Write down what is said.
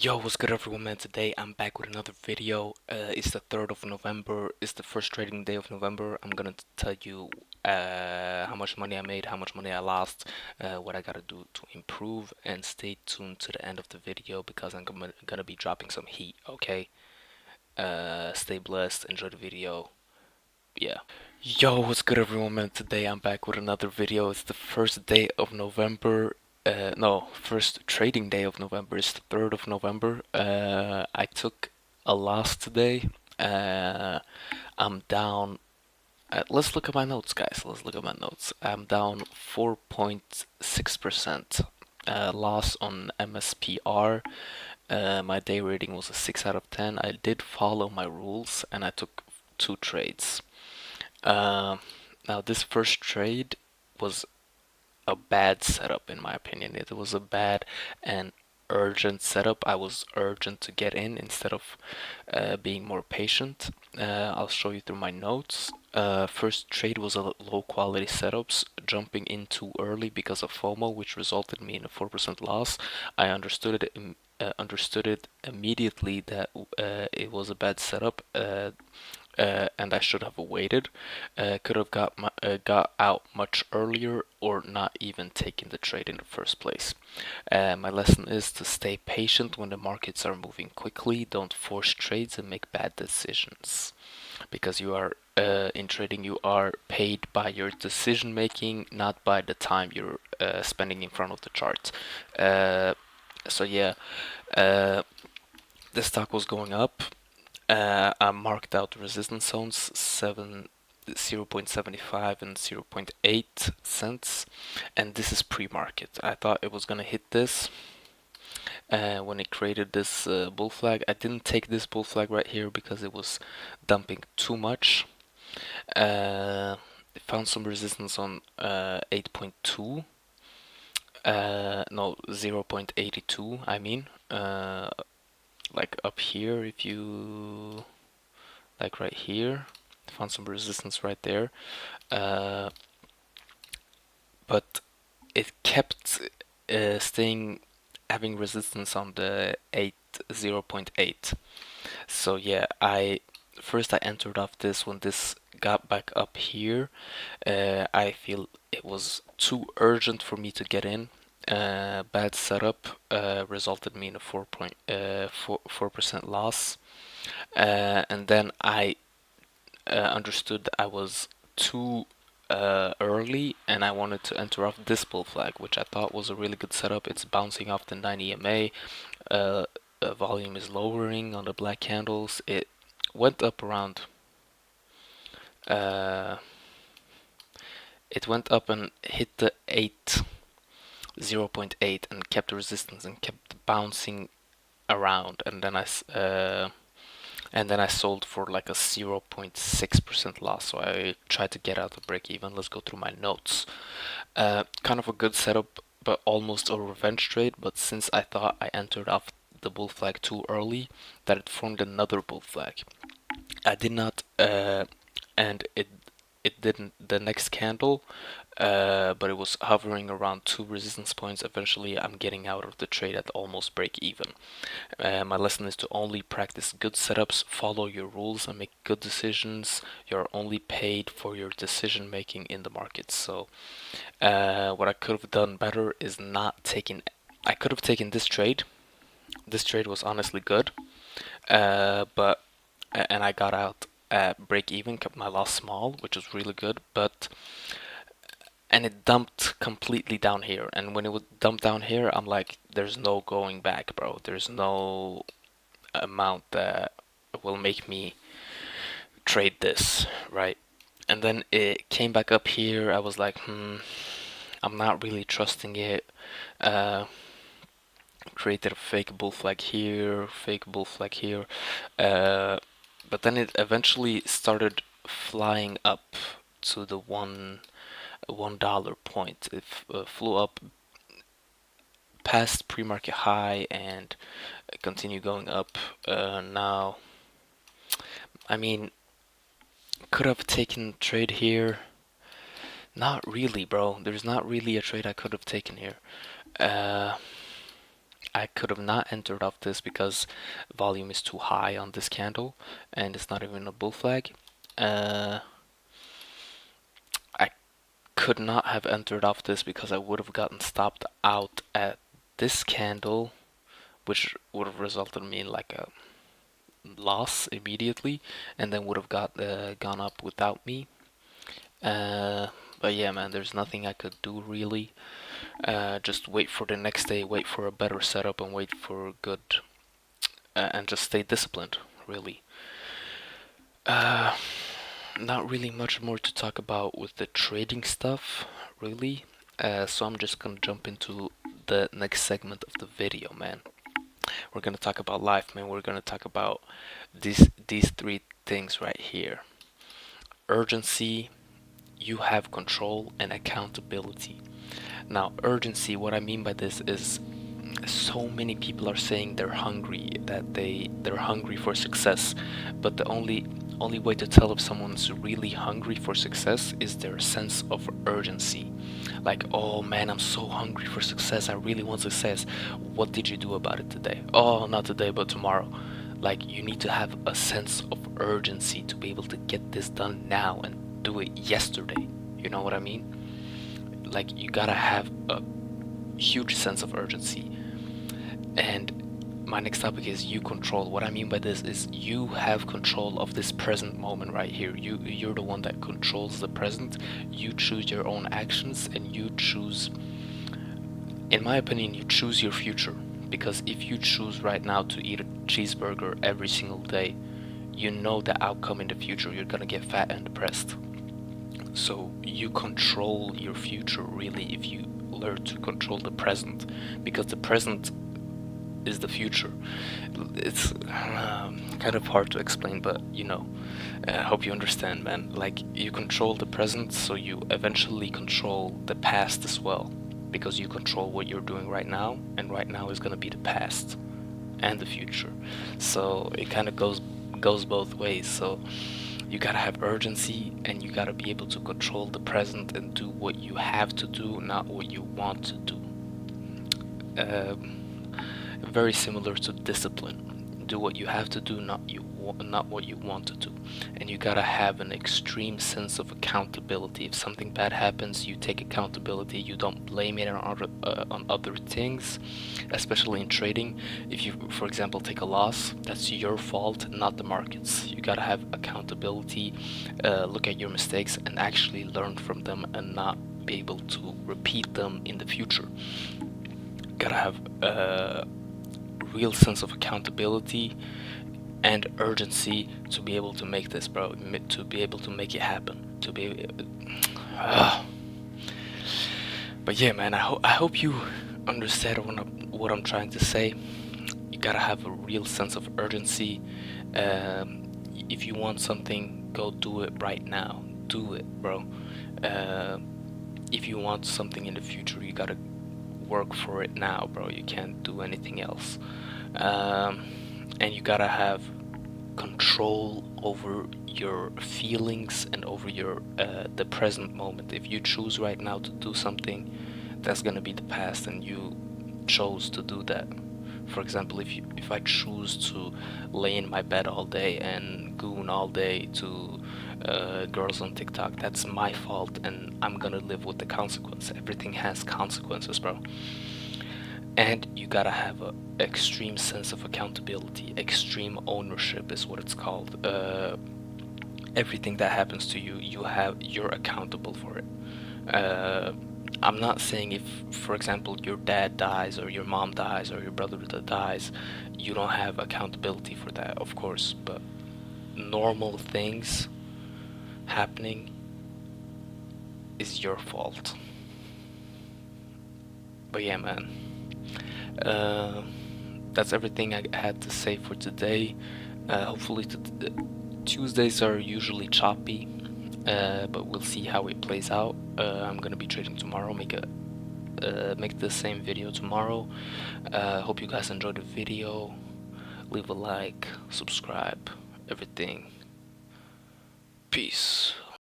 Yo, what's good everyone, man? Today I'm back with another video. It's the 3rd of November. It's the first trading day of November. I'm gonna tell you how much money I made, how much money I lost, what I gotta do to improve, and stay tuned to the end of the video because I'm gonna be dropping some heat, okay? Stay blessed, enjoy the video. Yeah. Yo, what's good everyone, man? Today I'm back with another video. It's the first day of November. No, first trading day of November. It's the 3rd of November. I took a loss today. I'm down. Let's look at my notes, guys. Let's look at my notes. I'm down 4.6%. Loss on MSPR. My day rating was a 6 out of 10. I did follow my rules and I took two trades. Um, Now, this first trade was a bad setup, in my opinion. It was a bad and urgent setup. I was urgent to get in instead of being more patient. I'll show you through my notes. First trade was a low quality setups, jumping in too early because of FOMO, which resulted me in a 4% loss. I understood it immediately that it was a bad setup. And I should have waited. Could have got out much earlier or not even taken the trade in the first place. My lesson is to stay patient when the markets are moving quickly. Don't force trades and make bad decisions because you are in trading. You are paid by your decision making, not by the time you're spending in front of the chart. So yeah, uh, the stock was going up. I marked out resistance zones 0.75 and 0.8 cents, and this is pre-market. I thought it was gonna hit this when it created this bull flag. I didn't take this bull flag right here because it was dumping too much. It found some resistance on 8.2. No, 0.82. I mean, like up here, if you like right here. Found some resistance right there. Uh, but it kept staying having resistance on the 0.8. So yeah, I entered off this when this got back up here. I feel it was too urgent for me to get in. Bad setup resulted me in a 4% loss. And then I understood that I was too early and I wanted to enter off this bull flag, which I thought was a really good setup. It's bouncing off the 9 EMA. Volume is lowering on the black candles. It went up around. Uh, it went up and hit the 0.8 and kept resistance and kept bouncing around. And then I sold for like a 0.6% loss. So I tried to get out the break even. Let's go through my notes. Kind of a good setup, but almost a revenge trade. But since I thought I entered off the bull flag too early, that it formed another bull flag. I did not, and it didn't the next candle, but it was hovering around two resistance points. Eventually, I'm getting out of the trade at almost break even. My lesson is to only practice good setups, follow your rules, and make good decisions. You're only paid for your decision making in the market. So, what I could have done better is not taking. I could have taken this trade. This trade was honestly good, but and I got out at break even, kept my loss small, which was really good. But and it dumped completely down here. And when it would dump down here, I'm like, there's no going back, bro. There's no amount that will make me trade this, right? And then it came back up here. I was like, I'm not really trusting it. Uh, Created a fake bull flag here, fake bull flag here. But then it eventually started flying up to the $1 point. It flew up past pre-market high and continue going up. Now, I mean, could have taken trade here. Not really, bro. There's not really a trade I could have taken here. Uh, I could have not entered off this because volume is too high on this candle, and it's not even a bull flag. Uh, I could not have entered off this because I would have gotten stopped out at this candle, which would have resulted me in like a loss immediately, and then would have gone up without me. Uh, but yeah, man, there's nothing I could do really. Just wait for the next day, wait for a better setup, and wait for good, and just stay disciplined, really. Uh, Not really much more to talk about with the trading stuff, really. So I'm just gonna jump into the next segment of the video, man. We're gonna talk about life, man. We're gonna talk about these three things right here: urgency, you have control, and accountability. Now, urgency, what I mean by this is so many people are saying they're hungry, that they're hungry for success, but the only way to tell if someone's really hungry for success is their sense of urgency. Like, oh man, I'm so hungry for success, I really want success. What did you do about it today? Oh, not today, but tomorrow. Like, you need to have a sense of urgency to be able to get this done now and do it yesterday. You know what I mean? Like, you gotta have a huge sense of urgency. And my next topic is you control. What I mean by this is you have control of this present moment right here. You're the one that controls the present. You choose your own actions, and you choose, in my opinion, you choose your future. Because if you choose right now to eat a cheeseburger every single day, you know the outcome in the future. You're gonna get fat and depressed. So you control your future really if you learn to control the present, because the present is the future. It's kind of hard to explain, but I hope you understand, man. Like, you control the present, so you eventually control the past as well, because you control what you're doing right now, and right now is gonna be the past and the future. So it kind of goes both ways. So you gotta have urgency, and you gotta be able to control the present and do what you have to do, not what you want to do. Very similar to discipline. Do what you have to do, not what you want to do. And you gotta have an extreme sense of accountability. If something bad happens, you take accountability. You don't blame it on other things, especially in trading. If you, for example, take a loss, that's your fault, not the markets. You gotta have accountability, look at your mistakes, and actually learn from them, and not be able to repeat them in the future. Gotta have real sense of accountability and urgency to be able to make this, bro. To be able to make it happen. To be. But yeah, man. I hope you understand what I'm trying to say. You gotta have a real sense of urgency. If you want something, go do it right now. Do it, bro. If you want something in the future, you gotta work for it now, bro. You can't do anything else. And you gotta have control over your feelings and over your the present moment. If you choose right now to do something, that's gonna be the past, and you chose to do that. For example, if I choose to lay in my bed all day and goon all day to girls on TikTok, that's my fault, and I'm gonna live with the consequence. Everything has consequences, bro. And you gotta have a extreme sense of accountability. Extreme ownership is what it's called. Everything that happens to you, you're accountable for it. I'm not saying if, for example, your dad dies or your mom dies or your brother that dies, you don't have accountability for that, of course. But normal things happening is your fault. But yeah, man. Uh, that's everything I had to say for today. Hopefully, Tuesdays are usually choppy, but we'll see how it plays out. I'm gonna be trading tomorrow. Make the same video tomorrow. Hope you guys enjoyed the video. Leave a like, subscribe, everything. Peace.